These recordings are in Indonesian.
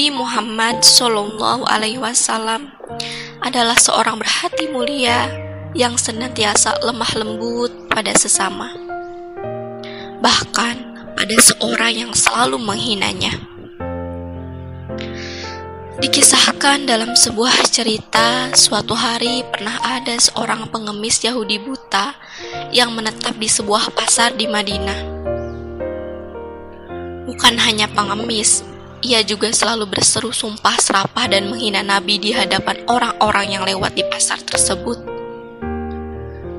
Nabi Muhammad Shallallahu Alaihi Wasallam adalah seorang berhati mulia yang senantiasa lemah lembut pada sesama, bahkan pada seorang yang selalu menghinanya. Dikisahkan dalam sebuah cerita, suatu hari pernah ada seorang pengemis Yahudi buta yang menetap di sebuah pasar di Madinah. Bukan hanya pengemis, ia juga selalu berseru sumpah serapah dan menghina Nabi di hadapan orang-orang yang lewat di pasar tersebut.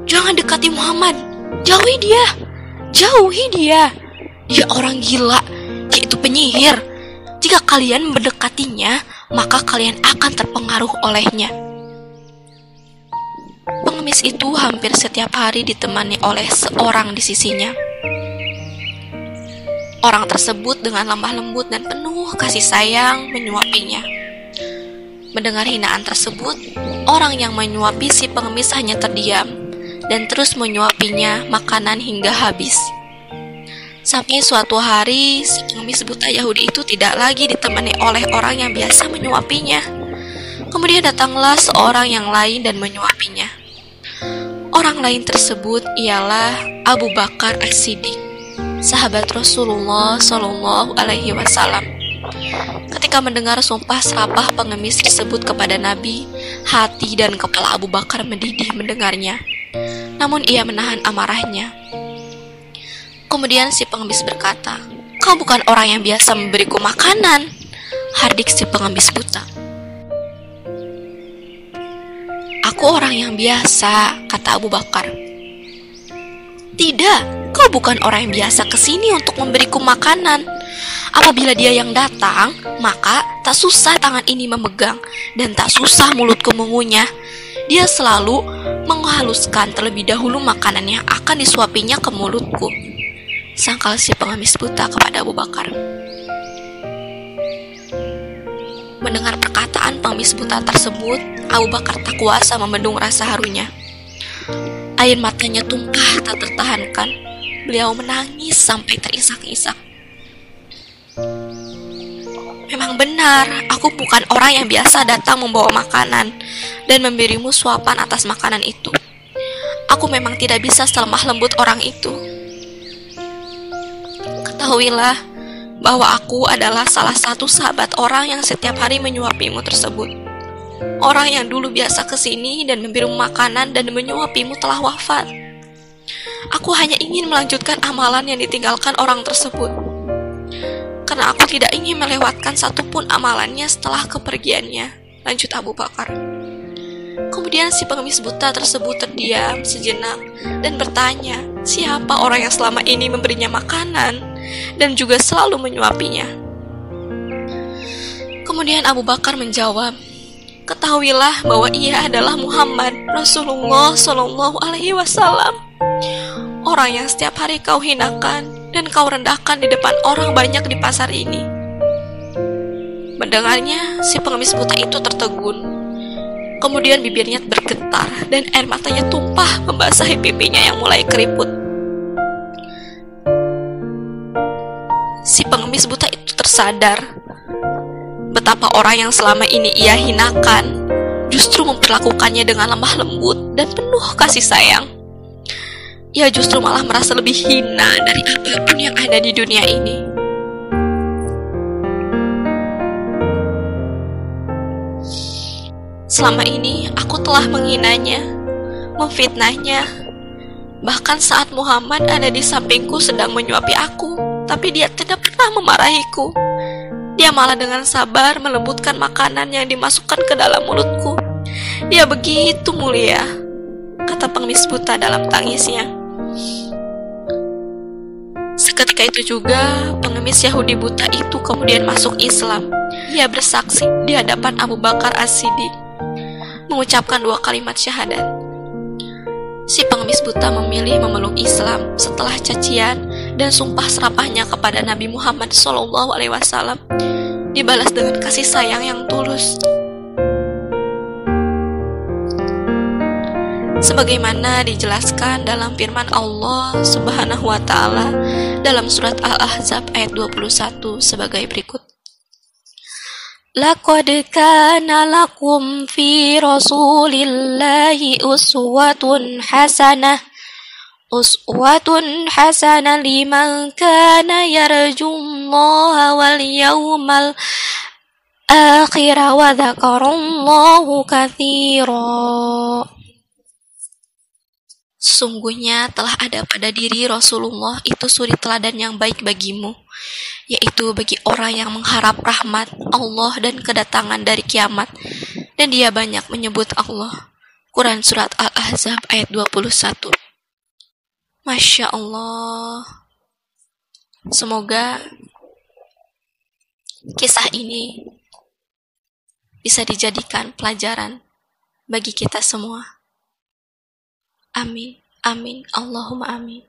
"Jangan dekati Muhammad, jauhi dia, jauhi dia. Dia orang gila, dia itu penyihir. Jika kalian mendekatinya, maka kalian akan terpengaruh olehnya." Pengemis itu hampir setiap hari ditemani oleh seorang di sisinya. Orang tersebut dengan lemah lembut dan penuh kasih sayang menyuapinya. Mendengar hinaan tersebut, orang yang menyuapi si pengemis hanya terdiam dan terus menyuapinya makanan hingga habis. Sampai suatu hari, si pengemis buta Yahudi itu tidak lagi ditemani oleh orang yang biasa menyuapinya. Kemudian datanglah seorang yang lain dan menyuapinya. Orang lain tersebut ialah Abu Bakar As-Siddiq, sahabat Rasulullah Shallallahu Alaihi Wasallam. Ketika mendengar sumpah serapah pengemis tersebut kepada Nabi, hati dan kepala Abu Bakar mendidih mendengarnya. Namun ia menahan amarahnya. Kemudian si pengemis berkata, "Kau bukan orang yang biasa memberiku makanan," hardik si pengemis buta. "Aku orang yang biasa," kata Abu Bakar. "Tidak, kau bukan orang yang biasa kesini untuk memberiku makanan. Apabila dia yang datang, maka tak susah tangan ini memegang dan tak susah mulutku mengunyah. Dia selalu menghaluskan terlebih dahulu makanan yang akan disuapinya ke mulutku," sangkal si pengemis buta kepada Abu Bakar. Mendengar perkataan pengemis buta tersebut, Abu Bakar tak kuasa membendung rasa harunya. Air matanya tumpah tak tertahankan. Beliau menangis sampai terisak-isak. "Memang benar, aku bukan orang yang biasa datang membawa makanan dan memberimu suapan atas makanan itu. Aku memang tidak bisa selemah lembut orang itu. Ketahuilah bahwa aku adalah salah satu sahabat orang yang setiap hari menyuapimu tersebut. Orang yang dulu biasa kesini dan memberimu makanan dan menyuapimu telah wafat. Aku hanya ingin melanjutkan amalan yang ditinggalkan orang tersebut, karena aku tidak ingin melewatkan satupun amalannya setelah kepergiannya," lanjut Abu Bakar. Kemudian si pengemis buta tersebut terdiam sejenak dan bertanya, siapa orang yang selama ini memberinya makanan dan juga selalu menyuapinya. Kemudian Abu Bakar menjawab, "Ketahuilah bahwa ia adalah Muhammad Rasulullah Shallallahu Alaihi Wasallam, orang yang setiap hari kau hinakan dan kau rendahkan di depan orang banyak di pasar ini." Mendengarnya, si pengemis buta itu tertegun. Kemudian bibirnya bergetar dan air matanya tumpah membasahi pipinya yang mulai keriput. Si pengemis buta itu tersadar betapa orang yang selama ini ia hinakan justru memperlakukannya dengan lemah lembut dan penuh kasih sayang. Ia justru malah merasa lebih hina dari apapun yang ada di dunia ini. Selama ini aku telah menghinanya, memfitnahnya. Bahkan saat Muhammad ada di sampingku sedang menyuapi aku, tapi dia tidak pernah memarahiku. Dia malah dengan sabar melembutkan makanan yang dimasukkan ke dalam mulutku. Dia begitu mulia, kata pengemis buta dalam tangisnya. Seketika itu juga pengemis Yahudi buta itu kemudian masuk Islam. Ia bersaksi di hadapan Abu Bakar As-Siddiq, mengucapkan 2 kalimat syahadat. Si pengemis buta memilih memeluk Islam setelah cacian dan sumpah serapahnya kepada Nabi Muhammad SAW dibalas dengan kasih sayang yang tulus. Sebagaimana dijelaskan dalam firman Allah Subhanahu wa Ta'ala dalam surat Al-Ahzab ayat 21 sebagai berikut. Laqad kana lakum fi Rasulillahi uswatun hasanah liman kana yarjullaha wal yawmal akhir wa dzakarallaha katsira. Sungguhnya telah ada pada diri Rasulullah itu suri teladan yang baik bagimu, yaitu bagi orang yang mengharap rahmat Allah dan kedatangan dari kiamat, dan dia banyak menyebut Allah. Quran Surat Al-Ahzab ayat 21. Masya Allah. Semoga kisah ini bisa dijadikan pelajaran bagi kita semua. Amin, amin, Allahumma amin.